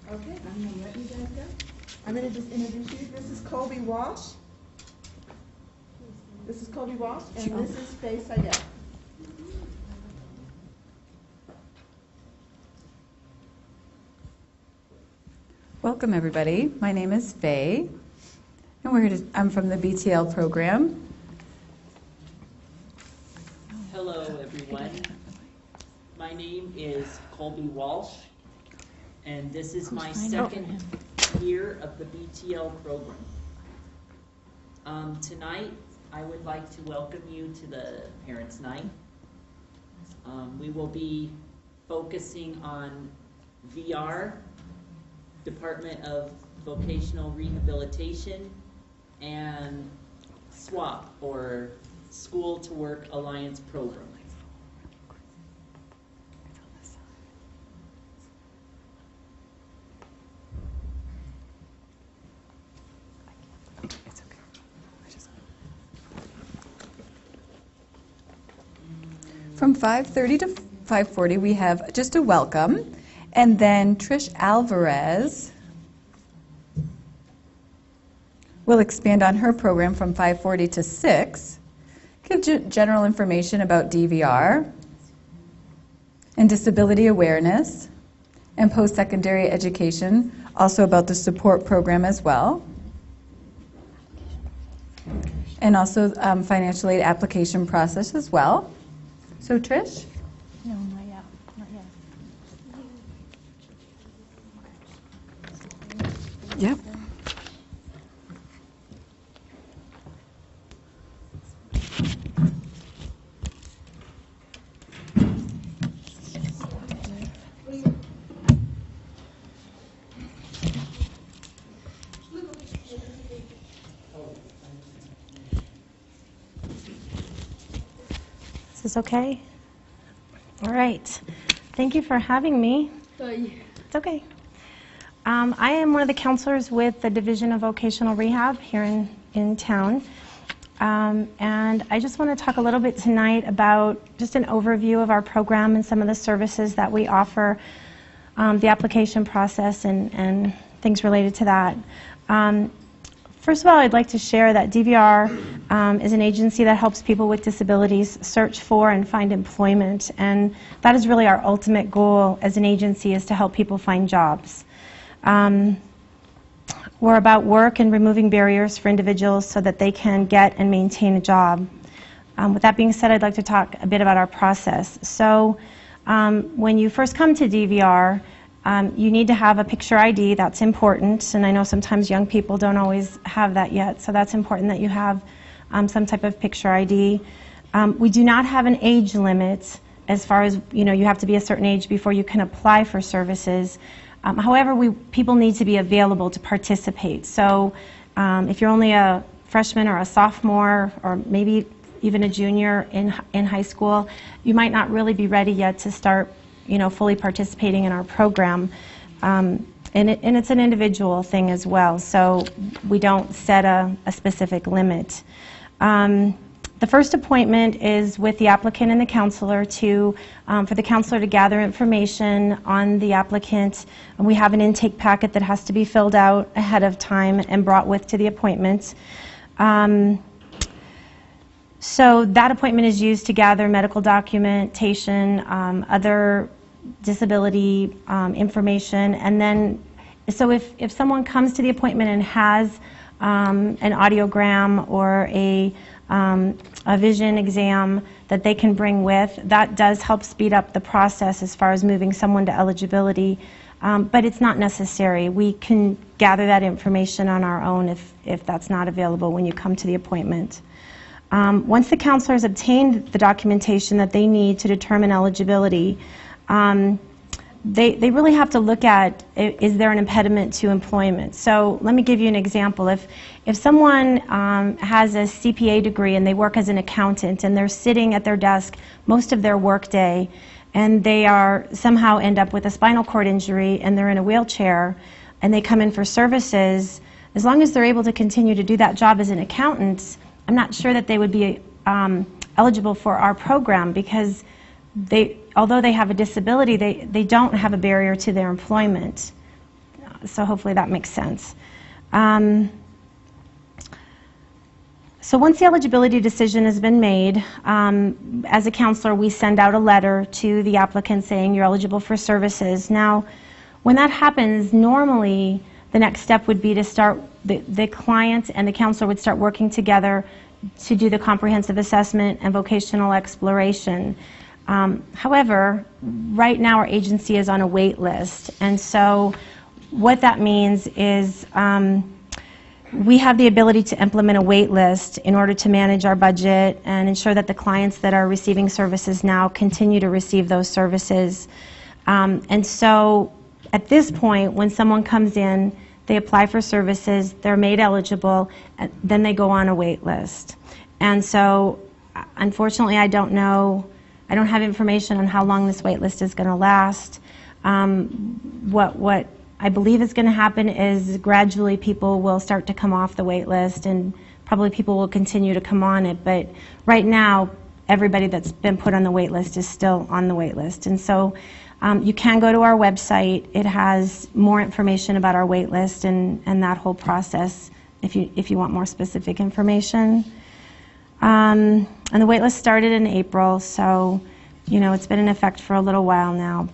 Okay, I'm going to let you guys go. I'm going to just introduce you. This is Colby Walsh. This is Colby Walsh, and this is Faye Seidel. Welcome, everybody. My name is Faye, and I'm from the BTL program. Hello, everyone. My name is Colby Walsh, and this is my second year of the BTL program. Tonight, I would like to welcome you to the Parents' Night. We will be focusing on VR, Department of Vocational Rehabilitation, and SWAP, or School to Work Alliance program. From 5:30 to 5:40, we have just a welcome, and then Trish Alvarez will expand on her program from 5:40 to 6, give general information about DVR and disability awareness and post-secondary education, also about the support program as well, and also financial aid application process as well. So Trish? No, not yet. Not yet. Yep. Is this okay? All right. Thank you for having me. It's okay. I am one of the counselors with the Division of Vocational Rehab here in town. And I just want to talk a little bit tonight about just an overview of our program and some of the services that we offer, the application process and things related to that. First of all, I'd like to share that DVR is an agency that helps people with disabilities search for and find employment, and that is really our ultimate goal as an agency, is to help people find jobs. We're about work and removing barriers for individuals so that they can get and maintain a job. With that being said, I'd like to talk a bit about our process. So when you first come to DVR, you need to have a picture ID. That's important, and I know sometimes young people don't always have that yet, so that's important that you have some type of picture ID. We do not have an age limit as far as, you have to be a certain age before you can apply for services. However, people need to be available to participate. So if you're only a freshman or a sophomore or maybe even a junior in high school, you might not really be ready yet to start fully participating in our program. And it's an individual thing as well, so we don't set a specific limit. The first appointment is with the applicant and the counselor for the counselor to gather information on the applicant. And we have an intake packet that has to be filled out ahead of time and brought with to the appointment. So that appointment is used to gather medical documentation, other disability information, and then so if someone comes to the appointment and has an audiogram or a vision exam that they can bring with, that does help speed up the process as far as moving someone to eligibility, but it's not necessary. We can gather that information on our own if that's not available when you come to the appointment. Once the counselor has obtained the documentation that they need to determine eligibility, they really have to look at, is there an impediment to employment? So let me give you an example. If someone has a CPA degree and they work as an accountant and they're sitting at their desk most of their work day, and they somehow end up with a spinal cord injury and they're in a wheelchair and they come in for services, as long as they're able to continue to do that job as an accountant, I'm not sure that they would be eligible for our program, because although they have a disability, they don't have a barrier to their employment. So hopefully that makes sense. So once the eligibility decision has been made, as a counselor, we send out a letter to the applicant saying you're eligible for services. Now, when that happens, normally the next step would be to start, the client and the counselor would start working together to do the comprehensive assessment and vocational exploration. However, right now our agency is on a wait list, and so what that means is we have the ability to implement a wait list in order to manage our budget and ensure that the clients that are receiving services now continue to receive those services. And so at this point, when someone comes in, they apply for services, they're made eligible, and then they go on a wait list. And so unfortunately, I don't have information on how long this wait list is going to last. What I believe is going to happen is gradually people will start to come off the wait list, and probably people will continue to come on it. But right now, everybody that's been put on the wait list is still on the wait list. And so you can go to our website. It has more information about our wait list and that whole process if you want more specific information. And the wait list started in April, so it's been in effect for a little while now.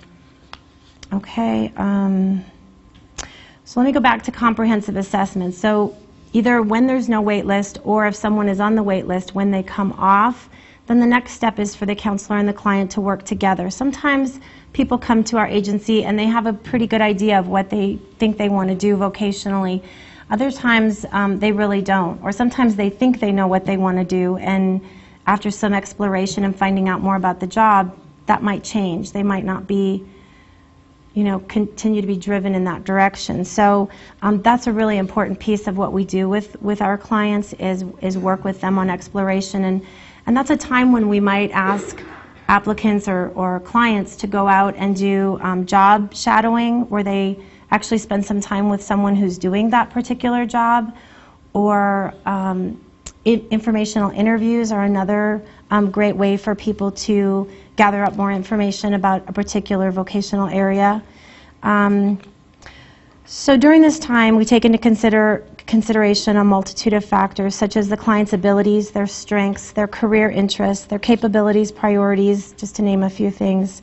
Okay. So let me go back to comprehensive assessment. So either when there's no wait list or if someone is on the wait list, when they come off, then the next step is for the counselor and the client to work together. Sometimes people come to our agency and they have a pretty good idea of what they think they want to do vocationally. Other times they really don't, or sometimes they think they know what they want to do, and after some exploration and finding out more about the job, that might change. They might not be continue to be driven in that direction. So that's a really important piece of what we do with our clients is work with them on exploration. And that's a time when we might ask applicants or clients to go out and do job shadowing, where they actually spend some time with someone who's doing that particular job, or informational interviews are another great way for people to gather up more information about a particular vocational area. So during this time, we take into consideration a multitude of factors, such as the client's abilities, their strengths, their career interests, their capabilities, priorities, just to name a few things.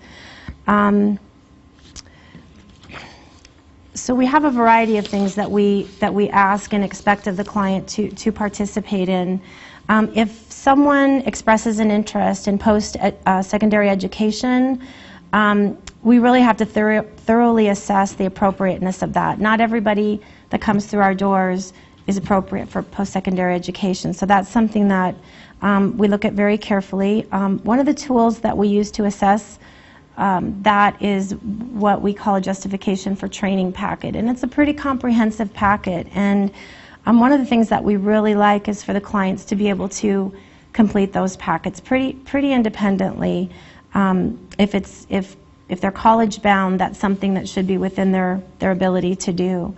So we have a variety of things that we ask and expect of the client to participate in. If someone expresses an interest in post-secondary education, we really have to thoroughly assess the appropriateness of that. Not everybody that comes through our doors is appropriate for post-secondary education, so that's something that we look at very carefully. One of the tools that we use to assess that is what we call a justification for training packet, and it's a pretty comprehensive packet. And one of the things that we really like is for the clients to be able to complete those packets pretty independently. If they're college bound, that's something that should be within their ability to do.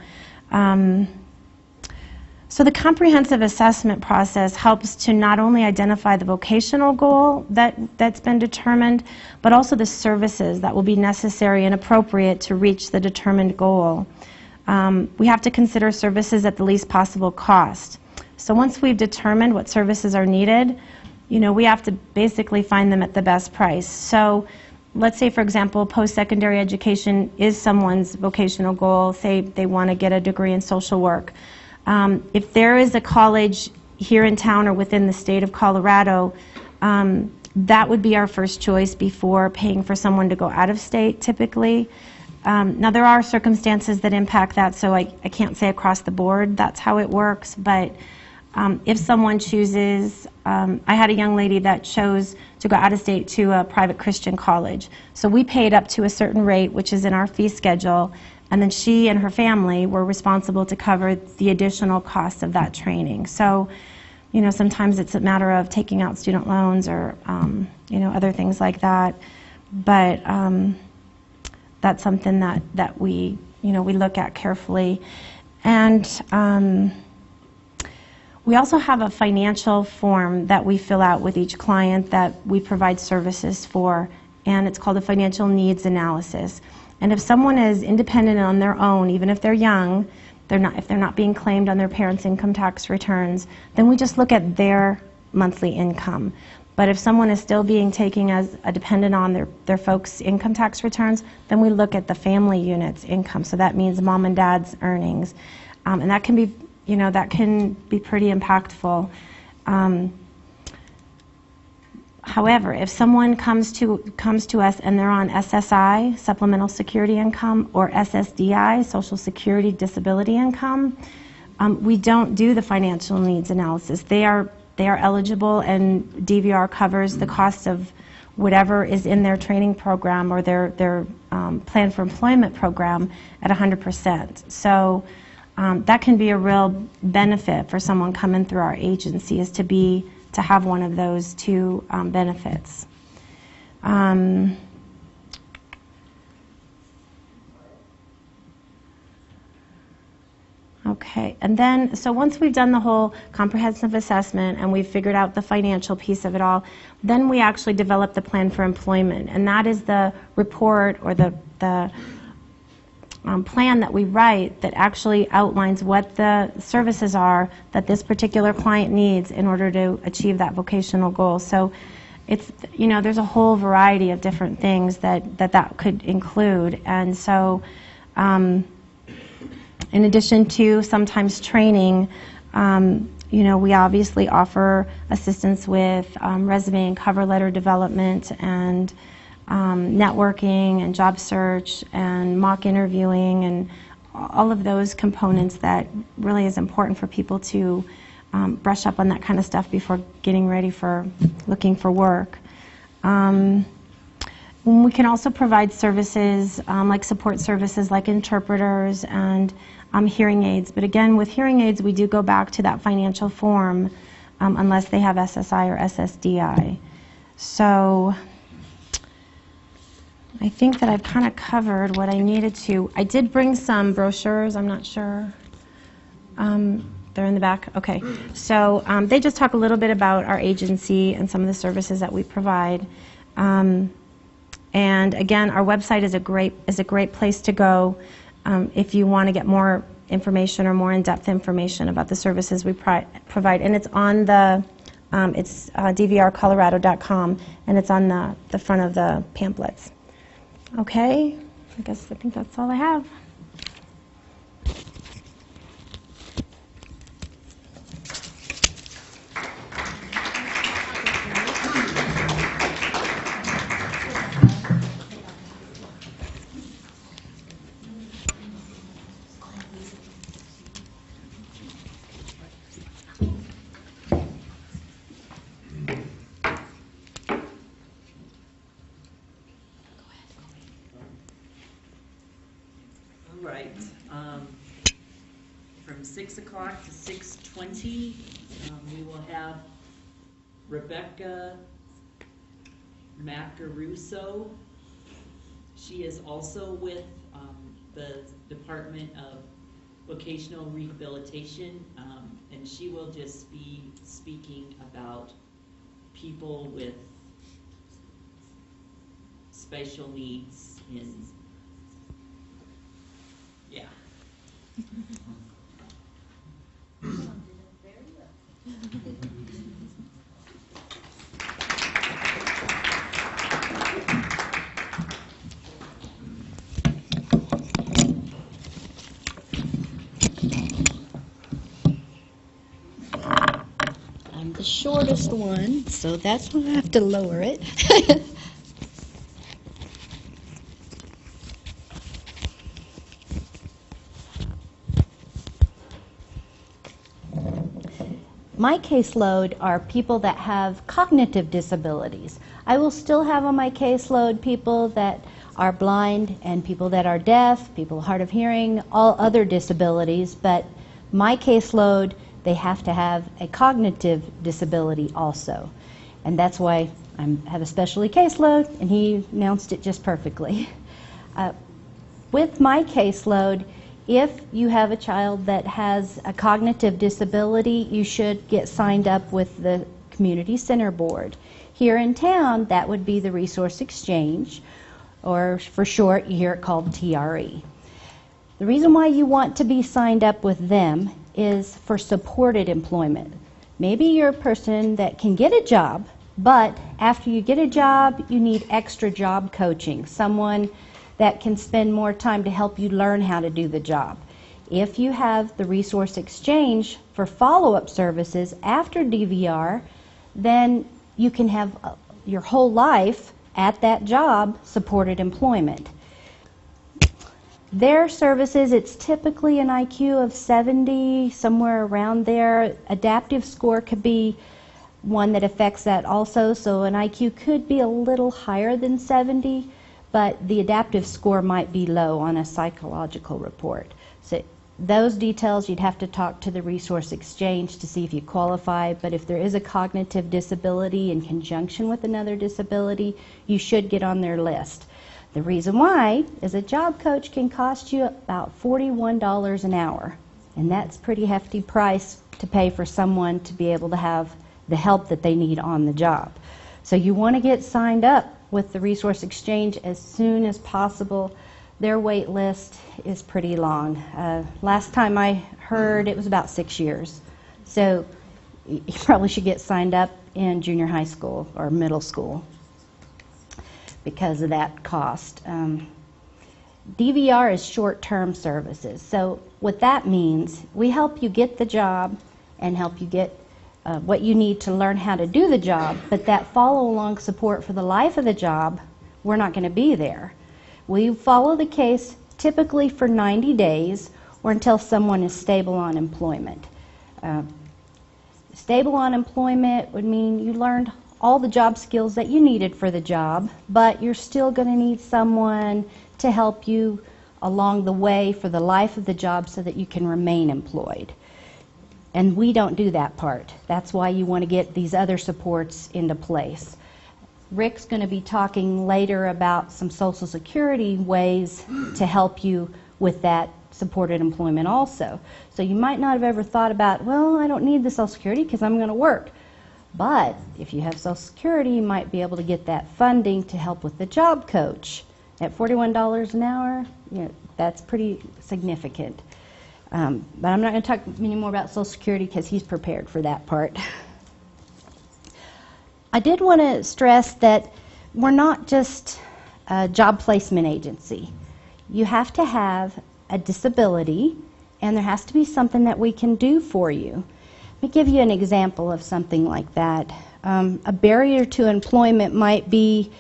So the comprehensive assessment process helps to not only identify the vocational goal that's been determined, but also the services that will be necessary and appropriate to reach the determined goal. We have to consider services at the least possible cost. So once we've determined what services are needed, we have to basically find them at the best price. So let's say, for example, post-secondary education is someone's vocational goal. Say they want to get a degree in social work. If there is a college here in town or within the state of Colorado, that would be our first choice before paying for someone to go out of state, typically. Now, there are circumstances that impact that, so I can't say across the board that's how it works, but if someone chooses, I had a young lady that chose to go out of state to a private Christian college. So we paid up to a certain rate, which is in our fee schedule, and then she and her family were responsible to cover the additional costs of that training. So, sometimes it's a matter of taking out student loans or, other things like that. But that's something that we look at carefully. And we also have a financial form that we fill out with each client that we provide services for, and it's called a financial needs analysis. And if someone is independent on their own, even if they're young, if they're not being claimed on their parents' income tax returns, then we just look at their monthly income. But if someone is still being taken as a dependent on their folks' income tax returns, then we look at the family unit's income. So that means mom and dad's earnings. And that can be, that can be pretty impactful. However, if someone comes to us and they're on SSI, Supplemental Security Income, or SSDI, Social Security Disability Income, we don't do the financial needs analysis. They are eligible, and DVR covers the cost of whatever is in their training program or their plan for employment program at 100%. So that can be a real benefit for someone coming through our agency, is to have one of those two benefits. Okay, and then, so once we've done the whole comprehensive assessment and we've figured out the financial piece of it all, then we actually develop the plan for employment, and that is the report or the plan that we write that actually outlines what the services are that this particular client needs in order to achieve that vocational goal. So it's, there's a whole variety of different things that could include. And so in addition to sometimes training, we obviously offer assistance with resume and cover letter development and networking and job search and mock interviewing and all of those components that really is important for people to brush up on that kind of stuff before getting ready for looking for work. We can also provide services like support services like interpreters and hearing aids. But again, with hearing aids, we do go back to that financial form unless they have SSI or SSDI. So I think that I've kind of covered what I needed to. I did bring some brochures, I'm not sure. They're in the back? Okay. So they just talk a little bit about our agency and some of the services that we provide. And again, our website is a great place to go if you want to get more information or more in-depth information about the services we provide. And it's on the, it's dvrcolorado.com, and it's on the front of the pamphlets. Okay, I think that's all I have. From 6 o'clock to 6:20, we will have Rebecca Macaruso. She is also with the Department of Vocational Rehabilitation, and she will just be speaking about people with special needs yeah. I'm the shortest one, so that's why I have to lower it. My caseload are people that have cognitive disabilities. I will still have on my caseload people that are blind and people that are deaf, people hard of hearing, all other disabilities, but my caseload, they have to have a cognitive disability also. And that's why I have a specialty caseload, and he announced it just perfectly. With my caseload, if you have a child that has a cognitive disability, you should get signed up with the Community Center Board. Here in town, that would be the Resource Exchange. or for short, you hear it called TRE. The reason why you want to be signed up with them is for supported employment. Maybe you're a person that can get a job, but after you get a job, you need extra job coaching, someone that can spend more time to help you learn how to do the job. If you have the resource exchange for follow-up services after DVR, then you can have your whole life at that job supported employment. Their services, it's typically an IQ of 70, somewhere around there. Adaptive score could be one that affects that also, so an IQ could be a little higher than 70, but the adaptive score might be low on a psychological report. So those details, you'd have to talk to the resource exchange to see if you qualify, but if there is a cognitive disability in conjunction with another disability, you should get on their list. The reason why is a job coach can cost you about $41 an hour, and that's a pretty hefty price to pay for someone to be able to have the help that they need on the job. So you want to get signed up with the resource exchange as soon as possible. Their wait list is pretty long. Last time I heard it was about 6 years. So you probably should get signed up in junior high school or middle school because of that cost. DVR is short-term services. So what that means, we help you get the job and help you get what you need to learn how to do the job, but that follow-along support for the life of the job, we're not going to be there. We follow the case typically for 90 days or until someone is stable on employment. Stable on employment would mean you learned all the job skills that you needed for the job, but you're still going to need someone to help you along the way for the life of the job so that you can remain employed. And we don't do that part. That's why you want to get these other supports into place. Rick's going to be talking later about some Social Security ways to help you with that supported employment also. So you might not have ever thought about, well, I don't need the Social Security because I'm going to work. But if you have Social Security, you might be able to get that funding to help with the job coach. At $41 an hour, that's pretty significant. But I'm not going to talk any more about Social Security because he's prepared for that part. I did want to stress that we're not just a job placement agency. You have to have a disability, and there has to be something that we can do for you. Let me give you an example of something like that. A barrier to employment might be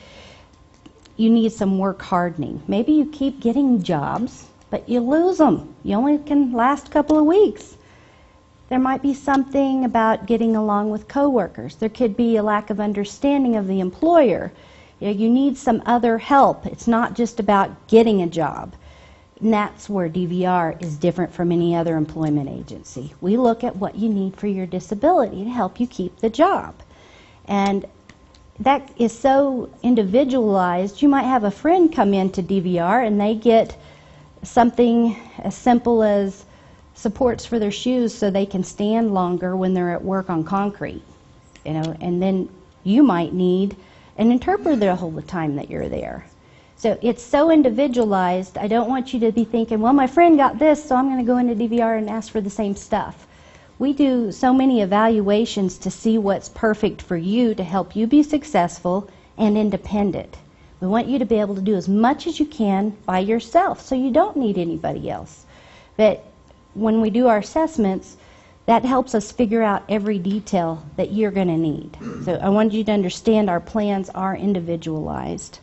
you need some work hardening. Maybe you keep getting jobs, but you lose them. You only can last a couple of weeks. There might be something about getting along with coworkers. There could be a lack of understanding of the employer. You need some other help. It's not just about getting a job. And that's where DVR is different from any other employment agency. We look at what you need for your disability to help you keep the job. And that is so individualized. You might have a friend come into DVR and they get something as simple as supports for their shoes so they can stand longer when they're at work on concrete, and then you might need an interpreter all the time that you're there. So it's so individualized. I don't want you to be thinking, well, my friend got this, so I'm going to go into DVR and ask for the same stuff. We do so many evaluations to see what's perfect for you to help you be successful and independent. We want you to be able to do as much as you can by yourself, so you don't need anybody else. But when we do our assessments, that helps us figure out every detail that you're going to need. So I wanted you to understand our plans are individualized.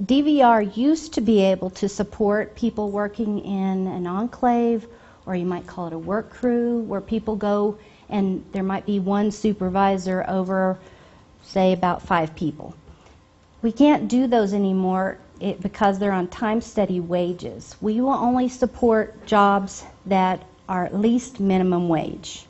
DVR used to be able to support people working in an enclave, or you might call it a work crew, where people go and there might be one supervisor over, say, about 5 people. We can't do those anymore because they're on time-study wages. We will only support jobs that are at least minimum wage.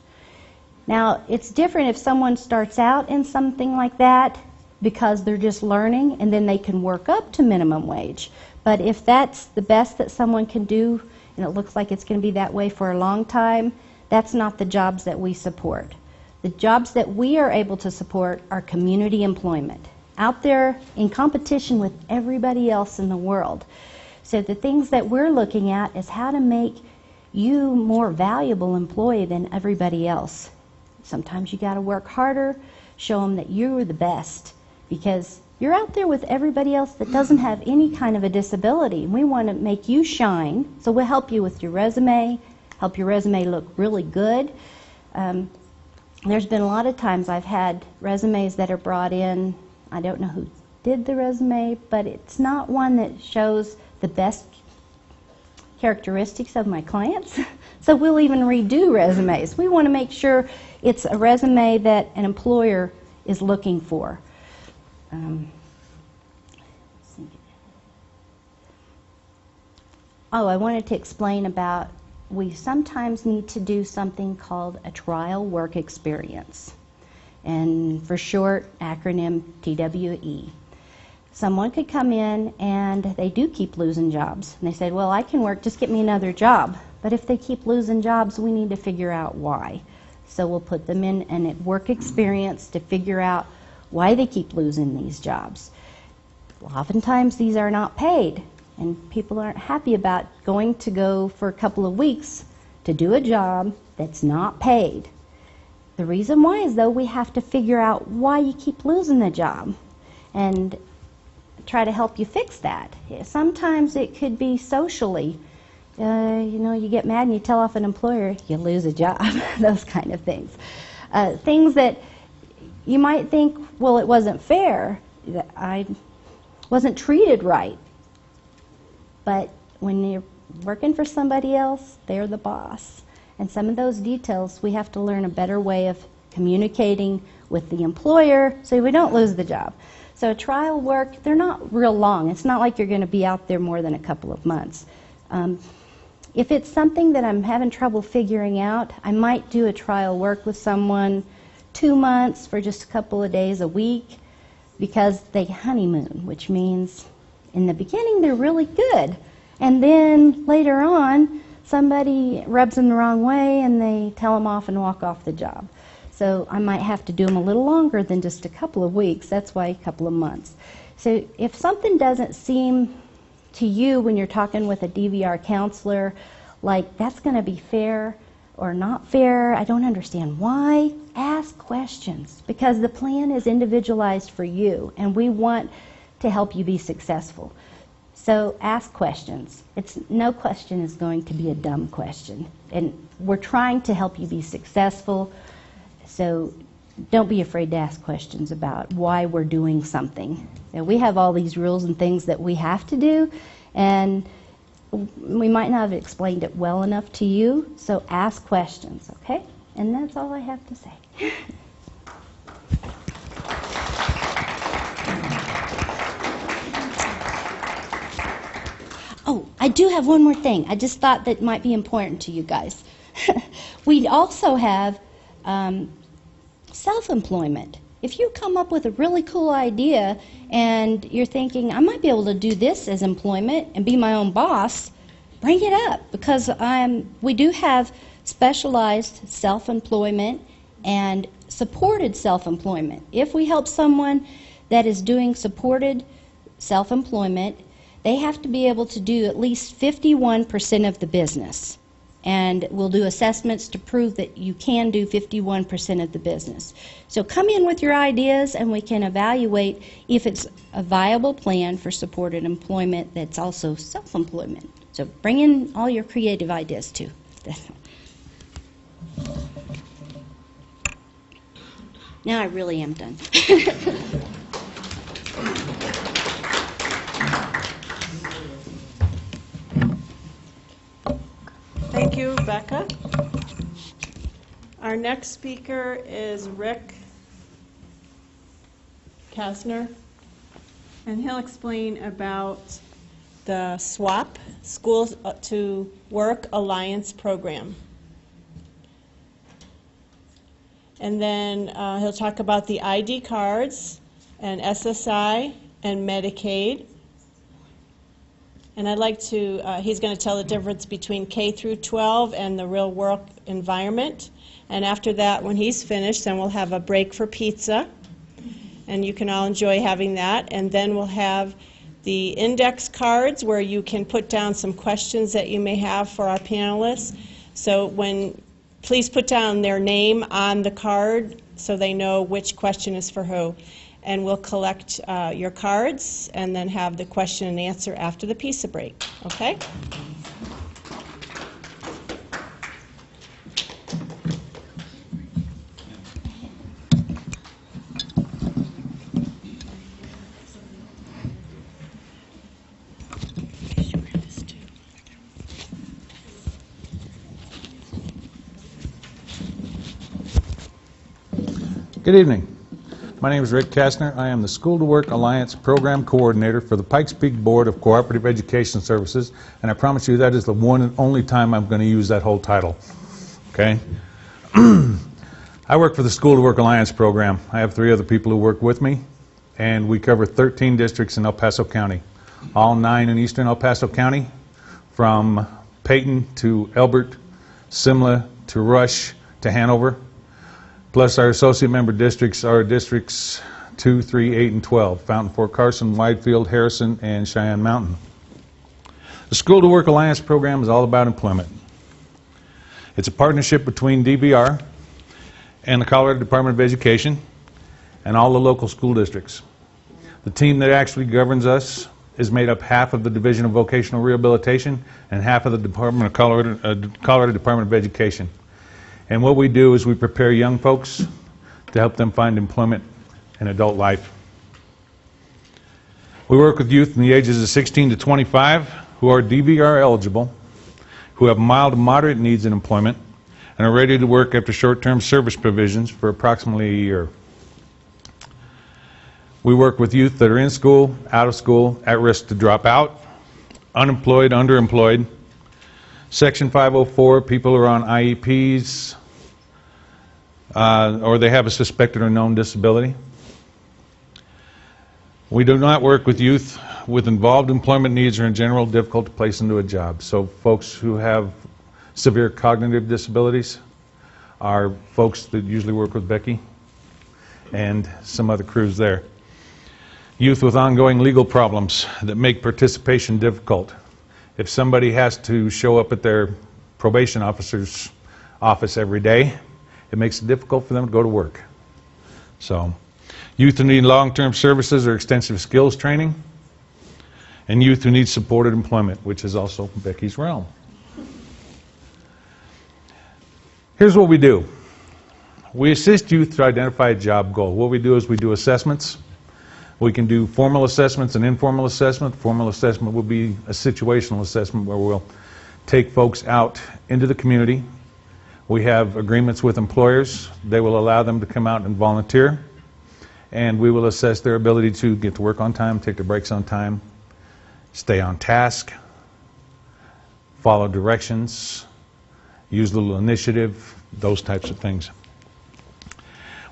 Now, it's different if someone starts out in something like that because they're just learning and then they can work up to minimum wage. But if that's the best that someone can do and it looks like it's going to be that way for a long time, that's not the jobs that we support. The jobs that we are able to support are community employment, out there in competition with everybody else in the world. So the things that we're looking at is how to make you more valuable employee than everybody else. Sometimes you got to work harder, show them that you're the best, because you're out there with everybody else that doesn't have any kind of a disability. We want to make you shine, so we'll help you with your resume, help your resume look really good. There's been a lot of times I've had resumes that are brought in. I don't know who did the resume, but it's not one that shows the best characteristics of my clients. So we'll even redo resumes. We want to make sure it's a resume that an employer is looking for. I wanted to explain about, we sometimes need to do something called a trial work experience, and for short, acronym TWE. Someone could come in and they do keep losing jobs, and they said, well, I can work, just get me another job. But if they keep losing jobs, we need to figure out why. So we'll put them in a work experience to figure out why they keep losing these jobs. Oftentimes these are not paid, and people aren't happy about going for a couple of weeks to do a job that's not paid. The reason why is, though, we have to figure out why you keep losing the job and try to help you fix that. Sometimes it could be socially. You get mad and you tell off an employer, you lose a job, those kind of things. Things that you might think, well, it wasn't fair, that I wasn't treated right. But when you're working for somebody else, they're the boss. And some of those details, we have to learn a better way of communicating with the employer so we don't lose the job. So trial work, they're not real long. It's not like you're going to be out there more than a couple of months. If it's something that I'm having trouble figuring out, I might do a trial work with someone 2 months for just a couple of days a week, because they honeymoon, which means in the beginning they're really good, and then later on somebody rubs them the wrong way and they tell them off and walk off the job. So I might have to do them a little longer than just a couple of weeks. That's why a couple of months. So if something doesn't seem to you when you're talking with a DVR counselor like that's going to be fair or not fair, I don't understand why, ask questions, because the plan is individualized for you and we want to help you be successful. So ask questions. No question is going to be a dumb question, and we're trying to help you be successful. So don't be afraid to ask questions about why we're doing something. We have all these rules and things that we have to do, and we might not have explained it well enough to you, so ask questions, okay? And that's all I have to say. Oh, I do have one more thing. I just thought that might be important to you guys. We also have self-employment. If you come up with a really cool idea and you're thinking, I might be able to do this as employment and be my own boss, bring it up, because we do have specialized self-employment and supported self-employment. If we help someone that is doing supported self-employment, they have to be able to do at least 51% of the business. And we'll do assessments to prove that you can do 51% of the business. So come in with your ideas and we can evaluate if it's a viable plan for supported employment that's also self-employment. So bring in all your creative ideas too. Now I really am done. Thank you, Becca. Our next speaker is Rick Kasner, and he'll explain about the SWAP, School to Work Alliance program. And then he'll talk about the ID cards and SSI and Medicaid. And I'd like to, he's going to tell the difference between K through 12 and the real work environment. And after that, when he's finished, then we'll have a break for pizza. And you can all enjoy having that. And then we'll have the index cards where you can put down some questions that you may have for our panelists. So please put down their name on the card so they know which question is for who. And we'll collect your cards and then have the question and answer after the pizza break. Okay? Good evening. My name is Rick Kastner. I am the School to Work Alliance Program Coordinator for the Pikes Peak Board of Cooperative Education Services, and I promise you that is the one and only time I'm going to use that whole title. Okay? I work for the School to Work Alliance Program. I have 3 other people who work with me, and we cover 13 districts in El Paso County, all 9 in eastern El Paso County, from Peyton to Elbert, Simla to Rush to Hanover. Plus our associate member districts are districts 2, 3, 8, and 12, Fountain, Fort Carson, Widefield, Harrison, and Cheyenne Mountain. The School to Work Alliance program is all about employment. It's a partnership between DVR and the Colorado Department of Education and all the local school districts. The team that actually governs us is made up half of the Division of Vocational Rehabilitation and half of the Colorado Department of Education. And what we do is we prepare young folks to help them find employment in adult life. We work with youth in the ages of 16 to 25 who are DVR eligible, who have mild to moderate needs in employment, and are ready to work after short-term service provisions for approximately a year. We work with youth that are in school, out of school, at risk to drop out, unemployed, underemployed, Section 504, people who are on IEPs, or they have a suspected or known disability. We do not work with youth with involved employment needs or in general difficult to place into a job. So folks who have severe cognitive disabilities are folks that usually work with Becky and some other crews there. Youth with ongoing legal problems that make participation difficult. If somebody has to show up at their probation officer's office every day, it makes it difficult for them to go to work. So, youth who need long-term services or extensive skills training, and youth who need supported employment, which is also Becky's realm. Here's what we do. We assist youth to identify a job goal. What we do is we do assessments. We can do formal assessments and informal assessment. Formal assessment will be a situational assessment where we'll take folks out into the community. We have agreements with employers. They will allow them to come out and volunteer. And we will assess their ability to get to work on time, take their breaks on time, stay on task, follow directions, use a little initiative, those types of things.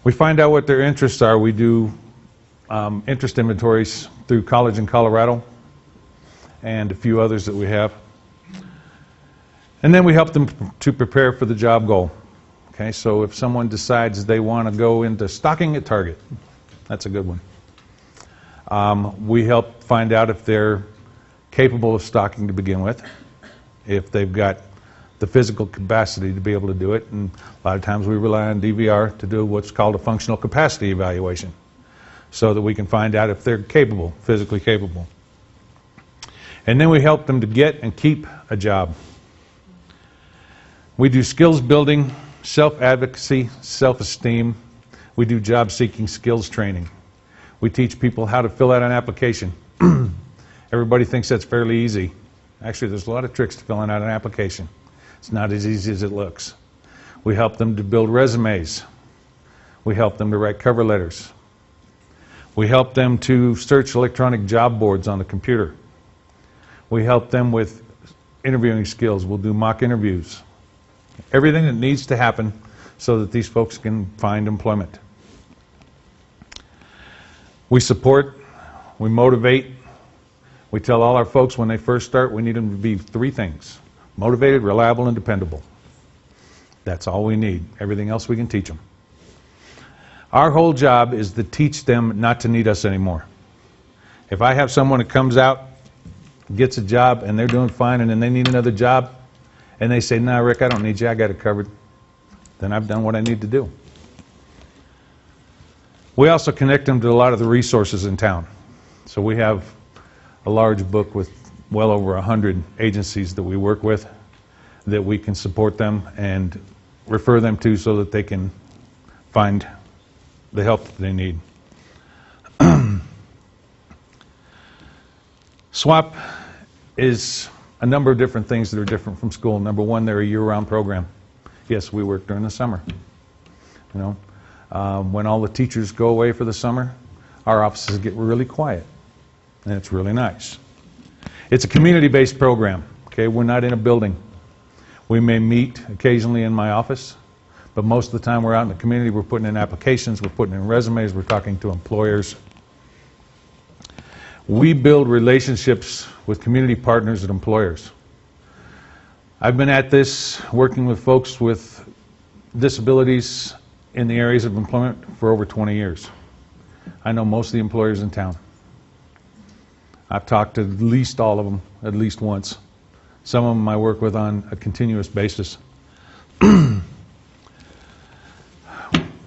We find out what their interests are. We do interest inventories through College in Colorado and a few others that we have. And then we help them to prepare for the job goal. Okay, so if someone decides they want to go into stocking at Target, that's a good one. We help find out if they're capable of stocking to begin with, if they've got the physical capacity to be able to do it, and a lot of times we rely on DVR to do what's called a functional capacity evaluation, so that we can find out if they're capable, physically capable. And then we help them to get and keep a job. We do skills building, self-advocacy, self-esteem. We do job-seeking skills training. We teach people how to fill out an application. Everybody thinks that's fairly easy. Actually, there's a lot of tricks to filling out an application. It's not as easy as it looks. We help them to build resumes. We help them to write cover letters. We help them to search electronic job boards on the computer. We help them with interviewing skills. We'll do mock interviews. Everything that needs to happen so that these folks can find employment. We support, we motivate, We tell all our folks when they first start, we need them to be 3 things: motivated, reliable, and dependable. That's all we need. Everything else we can teach them. Our whole job is to teach them not to need us anymore. If I have someone that comes out, gets a job, and they're doing fine, and then they need another job, and they say, "Nah, Rick, I don't need you, I got it covered," then I've done what I need to do. We also connect them to a lot of the resources in town. So we have a large book with well over 100 agencies that we work with that we can support them and refer them to so that they can find the help that they need. SWAP is a number of different things that are different from school. Number one, they're a year-round program. Yes, we work during the summer. You know, when all the teachers go away for the summer, our offices get really quiet, and it's really nice. It's a community-based program. Okay, we're not in a building. We may meet occasionally in my office, but most of the time we're out in the community. We're putting in applications, we're putting in resumes, we're talking to employers. We build relationships with community partners and employers. I've been at this working with folks with disabilities in the areas of employment for over 20 years. I know most of the employers in town. I've talked to at least all of them at least once. Some of them I work with on a continuous basis.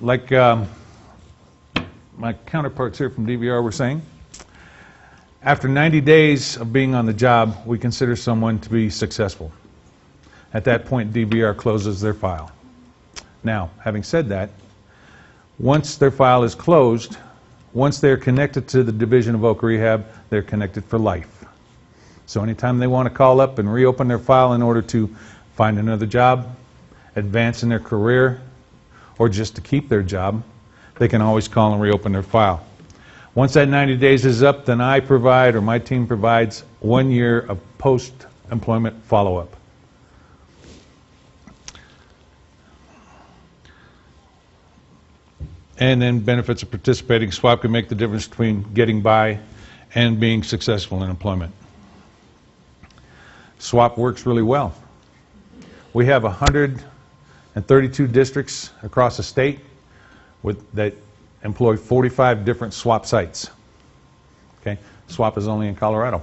Like my counterparts here from DVR were saying, after 90 days of being on the job, we consider someone to be successful. At that point, DVR closes their file. Now, having said that, once their file is closed, once they're connected to the Division of Voc Rehab, they're connected for life. So anytime they want to call up and reopen their file in order to find another job, advance in their career, or just to keep their job, they can always call and reopen their file. Once that 90 days is up, then I provide, or my team provides, 1 year of post-employment follow-up. And then benefits of participating. SWAP can make the difference between getting by and being successful in employment. SWAP works really well. We have 132 districts across the state that employ 45 different SWAP sites. Okay? SWAP is only in Colorado.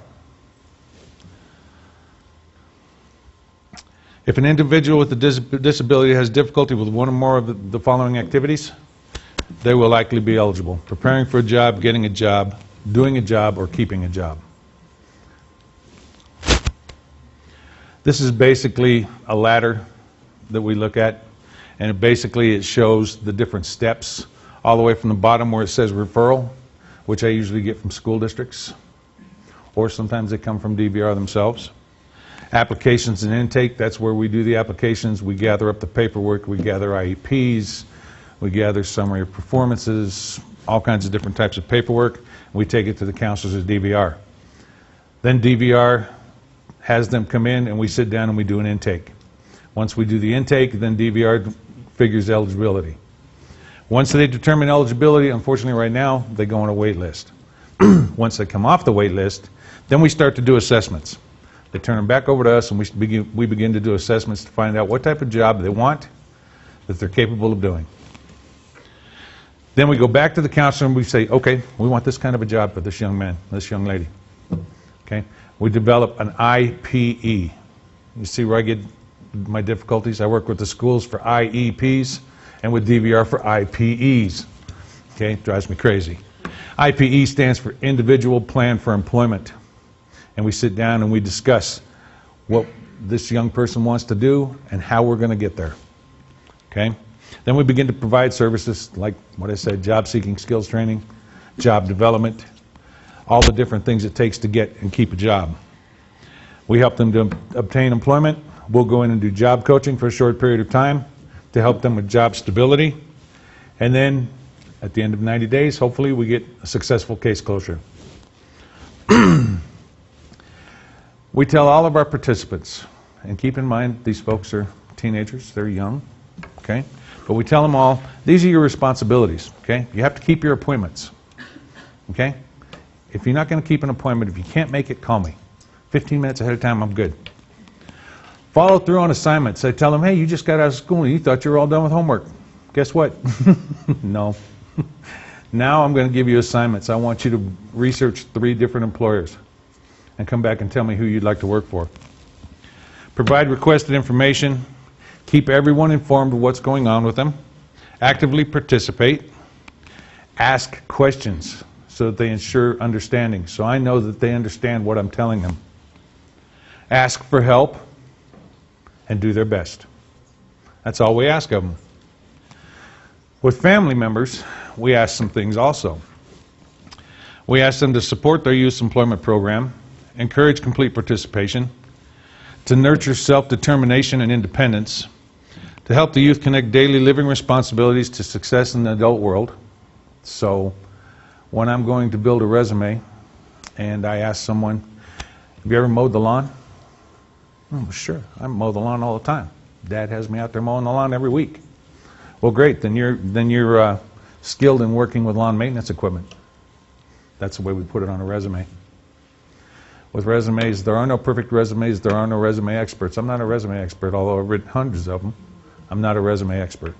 If an individual with a disability has difficulty with one or more of the following activities, they will likely be eligible: preparing for a job, getting a job, doing a job, or keeping a job. This is basically a ladder that we look at, and it shows the different steps, all the way from the bottom where it says referral, which I usually get from school districts, or sometimes they come from DVR themselves. Applications and intake, that's where we do the applications. We gather up the paperwork, we gather IEPs, we gather summary of performances, all kinds of different types of paperwork. We take it to the counselors at DVR. Then DVR has them come in and we sit down and we do an intake. Once we do the intake, then DVR figures eligibility. Once they determine eligibility, unfortunately right now, they go on a wait list. Once they come off the wait list, then we start to do assessments. They turn them back over to us and we begin to do assessments to find out what type of job they want, that they're capable of doing. Then we go back to the counselor and we say, okay, we want this kind of a job for this young man, this young lady. Okay? We develop an IPE. You see where I get my difficulties? I work with the schools for IEPs and with DVR for IPEs. Okay? Drives me crazy. IPE stands for Individual Plan for Employment. And we sit down and we discuss what this young person wants to do and how we're going to get there. Okay? Then we begin to provide services like what I said: job seeking skills training, job development, all the different things it takes to get and keep a job. We help them to obtain employment. We'll go in and do job coaching for a short period of time to help them with job stability. And then at the end of 90 days, hopefully we get a successful case closure. We tell all of our participants, and keep in mind these folks are teenagers, they're young, okay? But we tell them all, these are your responsibilities, okay? You have to keep your appointments, okay? If you're not going to keep an appointment, if you can't make it, call me. 15 minutes ahead of time, I'm good. Follow through on assignments. I tell them, hey, you just got out of school and you thought you were all done with homework. Guess what? No. Now I'm going to give you assignments. I want you to research 3 different employers and come back and tell me who you'd like to work for. Provide requested information. Keep everyone informed of what's going on with them. Actively participate. Ask questions so that they ensure understanding, so I know that they understand what I'm telling them. Ask for help and do their best. That's all we ask of them. With family members, we ask some things also. We ask them to support their youth employment program, encourage complete participation, to nurture self-determination and independence, to help the youth connect daily living responsibilities to success in the adult world. So when I'm going to build a resume and I ask someone, have you ever mowed the lawn? Oh, sure, I mow the lawn all the time. Dad has me out there mowing the lawn every week. Well, great, then you're skilled in working with lawn maintenance equipment. That's the way we put it on a resume. With resumes, there are no perfect resumes, there are no resume experts. I'm not a resume expert, although I've written hundreds of them. I'm not a resume expert.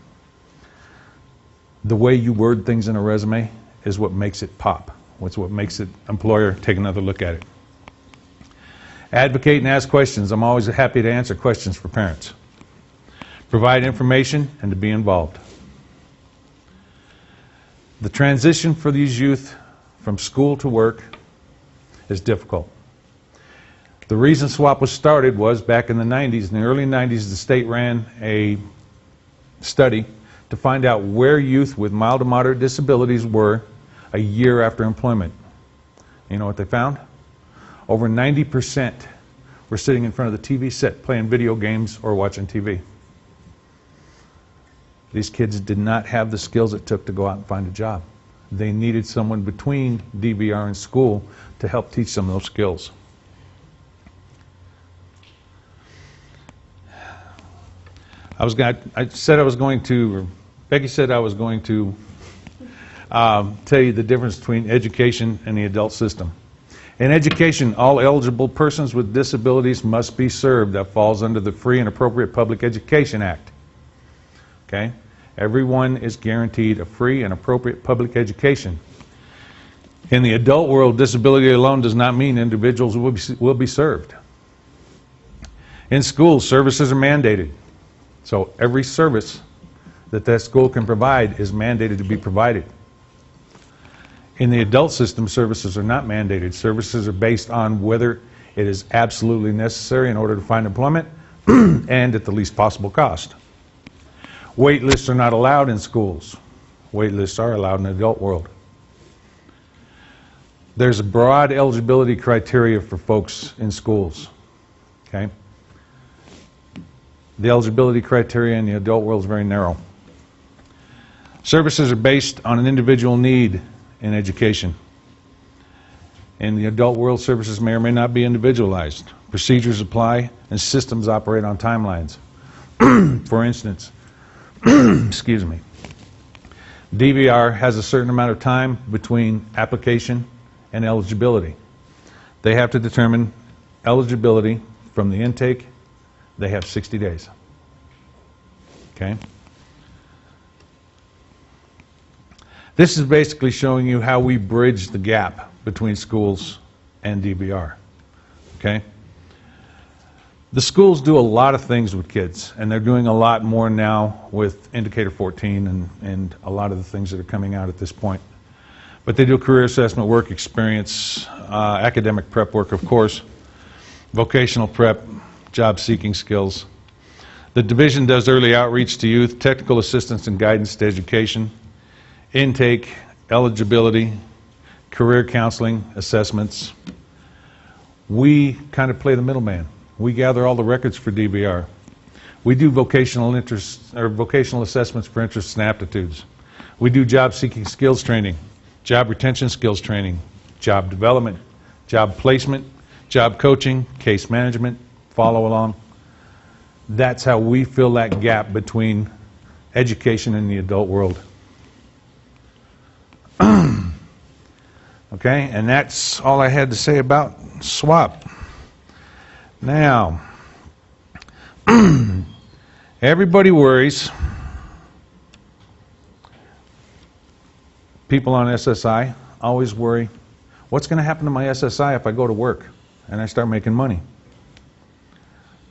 The way you word things in a resume is what makes it pop. It's what makes it employer take another look at it. Advocate and ask questions. I'm always happy to answer questions for parents. Provide information and to be involved. The transition for these youth from school to work is difficult. The reason SWAP was started was back in the 90s. In the early 90s, the state ran a study to find out where youth with mild to moderate disabilities were a year after employment. You know what they found? Over 90% were sitting in front of the TV set playing video games or watching TV. These kids did not have the skills it took to go out and find a job. They needed someone between DVR and school to help teach them those skills. Becky said I was going to tell you the difference between education and the adult system. In education, all eligible persons with disabilities must be served. That falls under the Free and Appropriate Public Education Act. Okay? Everyone is guaranteed a free and appropriate public education. In the adult world, disability alone does not mean individuals will be served. In schools, services are mandated. So every service that school can provide is mandated to be provided. In the adult system, services are not mandated. Services are based on whether it is absolutely necessary in order to find employment and at the least possible cost. Wait lists are not allowed in schools. Wait lists are allowed in the adult world. There's a broad eligibility criteria for folks in schools. Okay? The eligibility criteria in the adult world is very narrow. Services are based on an individual need in education. In the adult world, services may or may not be individualized. Procedures apply and systems operate on timelines. For instance, excuse me, DVR has a certain amount of time between application and eligibility. They have to determine eligibility from the intake. They have 60 days. Okay? This is basically showing you how we bridge the gap between schools and DVR. Okay? The schools do a lot of things with kids, and they're doing a lot more now with Indicator 14 and a lot of the things that are coming out at this point. But they do career assessment, work experience, academic prep work, of course, vocational prep, job-seeking skills. The division does early outreach to youth, technical assistance and guidance to education, intake, eligibility, career counseling, assessments. We kind of play the middleman. We gather all the records for DVR. We do vocational assessments for interests and aptitudes. We do job-seeking skills training, job retention skills training, job development, job placement, job coaching, case management, follow along. That's how we fill that gap between education and the adult world. Okay, and that's all I had to say about SWAP. Now, everybody worries, people on SSI always worry, what's going to happen to my SSI if I go to work and I start making money?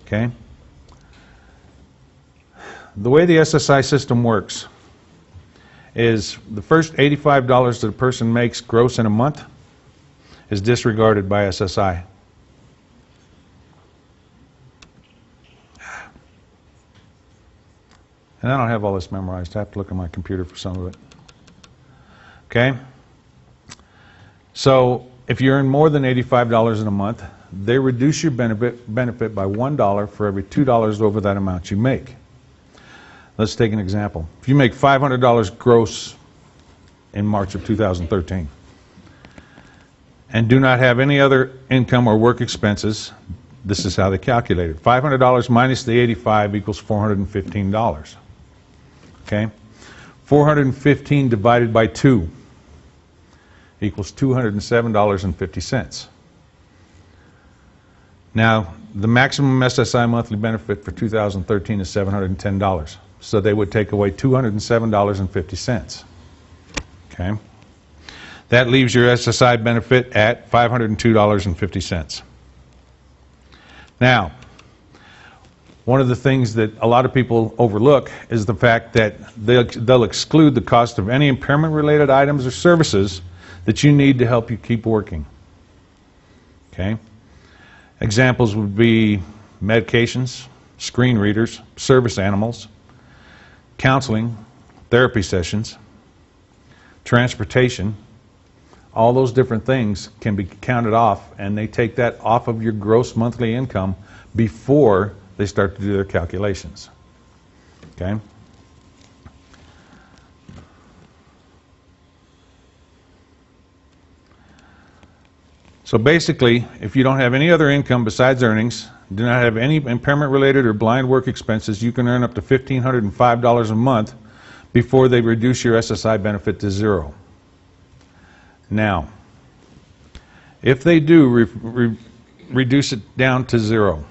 Okay? The way the SSI system works is the first $85 that a person makes gross in a month is disregarded by SSI. And I don't have all this memorized. I have to look at my computer for some of it. Okay? So if you earn more than $85 in a month, they reduce your benefit by $1 for every $2 over that amount you make. Let's take an example. If you make $500 gross in March of 2013 and do not have any other income or work expenses, this is how they calculate it. $500 minus the 85 equals $415. Okay? 415 divided by 2 equals $207.50. Now, the maximum SSI monthly benefit for 2013 is $710. So they would take away $207.50. Okay? That leaves your SSI benefit at $502.50. Now, one of the things that a lot of people overlook is the fact that they'll exclude the cost of any impairment-related items or services that you need to help you keep working. Okay? Examples would be medications, screen readers, service animals, counseling, therapy sessions, transportation. All those different things can be counted off, and they take that off of your gross monthly income before they start to do their calculations. Okay? So basically, if you don't have any other income besides earnings, do not have any impairment-related or blind work expenses, you can earn up to $1,505 a month before they reduce your SSI benefit to zero. Now, if they do reduce it down to zero,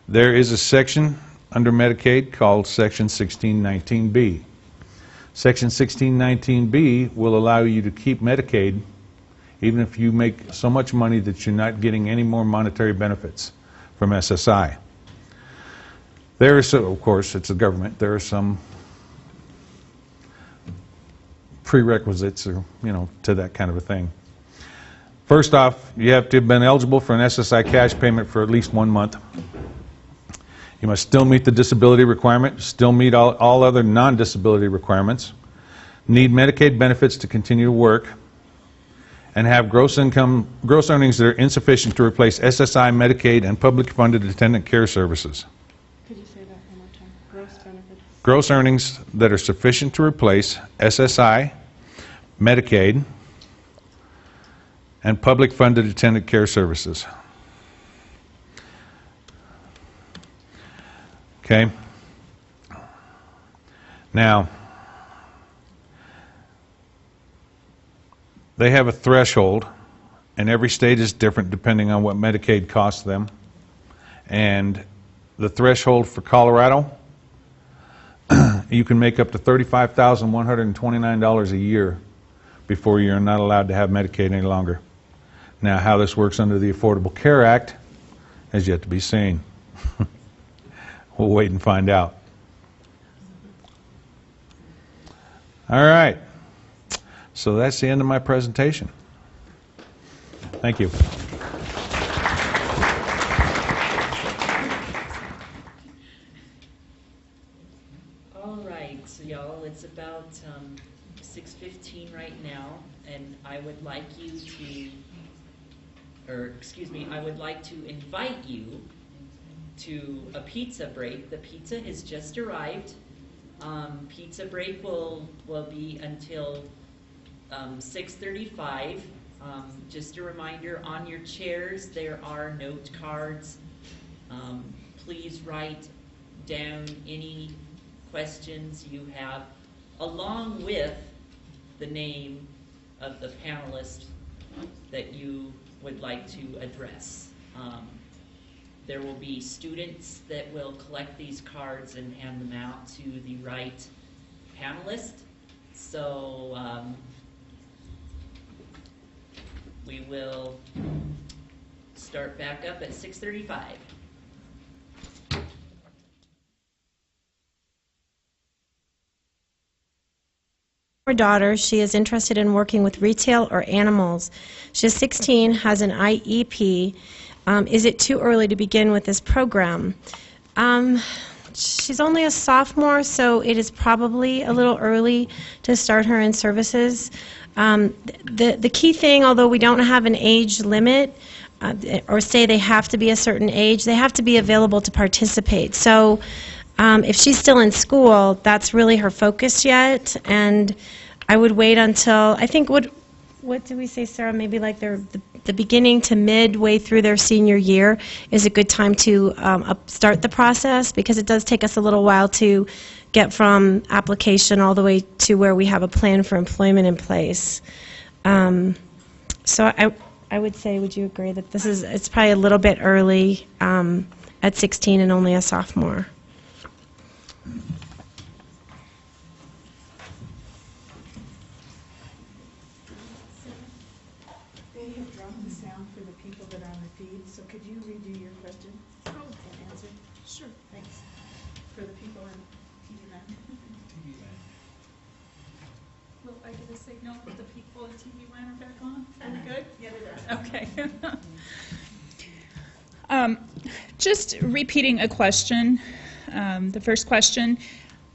there is a section under Medicaid called Section 1619B. Section 1619B will allow you to keep Medicaid even if you make so much money that you're not getting any more monetary benefits from SSI. There is, of course, it's the government, there are some prerequisites or, to that kind of a thing. First off, you have to have been eligible for an SSI cash payment for at least 1 month. You must still meet the disability requirement, still meet all other non-disability requirements, need Medicaid benefits to continue to work, and have gross earnings that are insufficient to replace SSI, Medicaid, and public funded attendant care services. Could you say that one more time? Gross benefits. Gross earnings that are sufficient to replace SSI, Medicaid, and public funded attendant care services. Okay? Now, they have a threshold, and every state is different depending on what Medicaid costs them. And the threshold for Colorado, you can make up to $35,129 a year before you're not allowed to have Medicaid any longer. Now, how this works under the Affordable Care Act has yet to be seen. We'll wait and find out. All right. So that's the end of my presentation. Thank you. All right, so y'all, it's about 6:15 right now, and I would like you to, I would like to invite you to a pizza break. The pizza has just arrived. Pizza break will be until 6:35. Just a reminder, on your chairs there are note cards. Please write down any questions you have, along with the name of the panelists that you would like to address. There will be students that will collect these cards and hand them out to the right panelist. So we will start back up at 6:35. Her daughter, she is interested in working with retail or animals. She's 16, has an IEP. Is it too early to begin with this program? She's only a sophomore, so it is probably a little early to start her in services. The key thing, although we don't have an age limit, or say they have to be a certain age, they have to be available to participate. So if she's still in school, that's really her focus yet, and I would wait until, I think, what do we say, Sarah, maybe like the beginning to midway through their senior year is a good time to start the process, because it does take us a little while to get from application all the way to where we have a plan for employment in place. So I would say, would you agree that it's probably a little bit early at 16 and only a sophomore? They have dropped the sound for the people that are on the feed, so could you redo your question and answer? Sure. Thanks. For the people in TV land. Will I get a signal that the people in TV land are back on? Are we good? Yeah, they're done. Okay. Just repeating a question, the first question.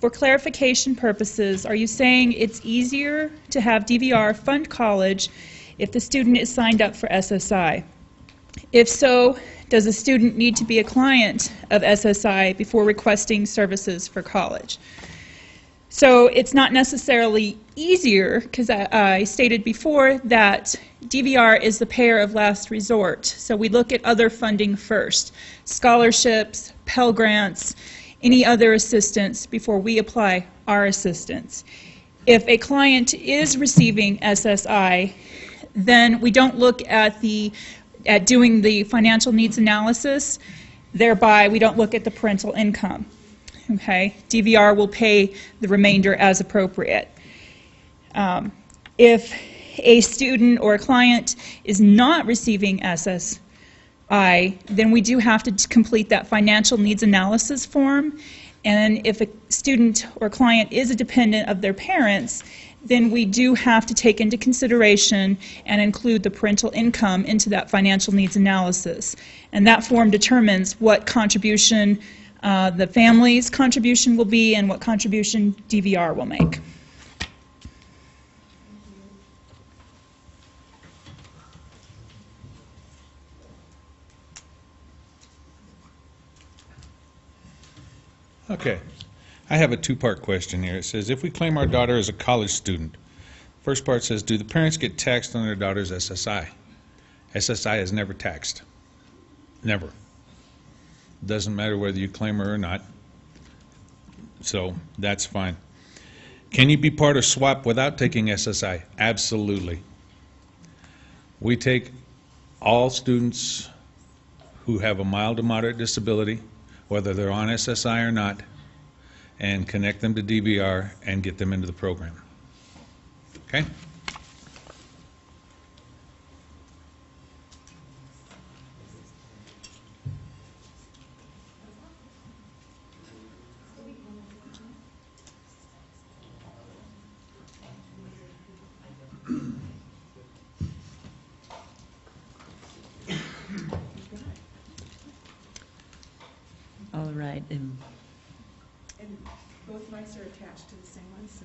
For clarification purposes, are you saying it's easier to have DVR fund college if the student is signed up for SSI? If so, does a student need to be a client of SSI before requesting services for college? So it's not necessarily easier, because I stated before that DVR is the payer of last resort. So we look at other funding first, scholarships, Pell Grants, any other assistance before we apply our assistance. If a client is receiving SSI, then we don't look at doing the financial needs analysis. Thereby, we don't look at the parental income. Okay, DVR will pay the remainder as appropriate. If a student or a client is not receiving SSI, then we do have to complete that financial needs analysis form. And if a student or client is a dependent of their parents, then we do have to take into consideration and include the parental income into that financial needs analysis. And that form determines what contribution the family's contribution will be and what contribution DVR will make. Okay. I have a two-part question here. It says, if we claim our daughter as a college student, first part says, do the parents get taxed on their daughter's SSI? SSI is never taxed. Never. Doesn't matter whether you claim her or not. So that's fine. Can you be part of SWAP without taking SSI? Absolutely. We take all students who have a mild to moderate disability, whether they're on SSI or not, and connect them to DVR and get them into the program. Okay? All right. And both mics are attached to the same one, so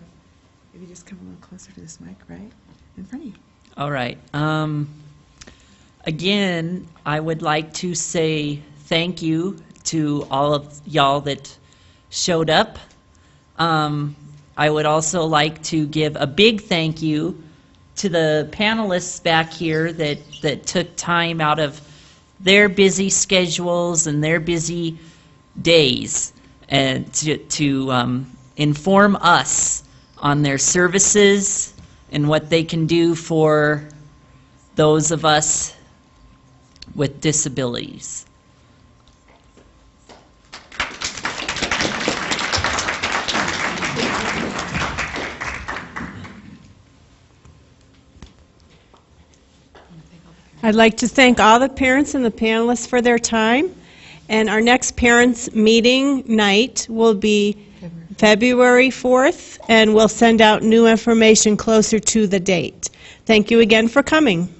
if you just come a little closer to this mic, right in front of you. All right. Again, I would like to say thank you to all of y'all that showed up. I would also like to give a big thank you to the panelists back here that took time out of their busy schedules and their busy days and to inform us on their services and what they can do for those of us with disabilities. I'd like to thank all the parents and the panelists for their time. And our next parents' meeting night will be February 4th, and we'll send out new information closer to the date. Thank you again for coming.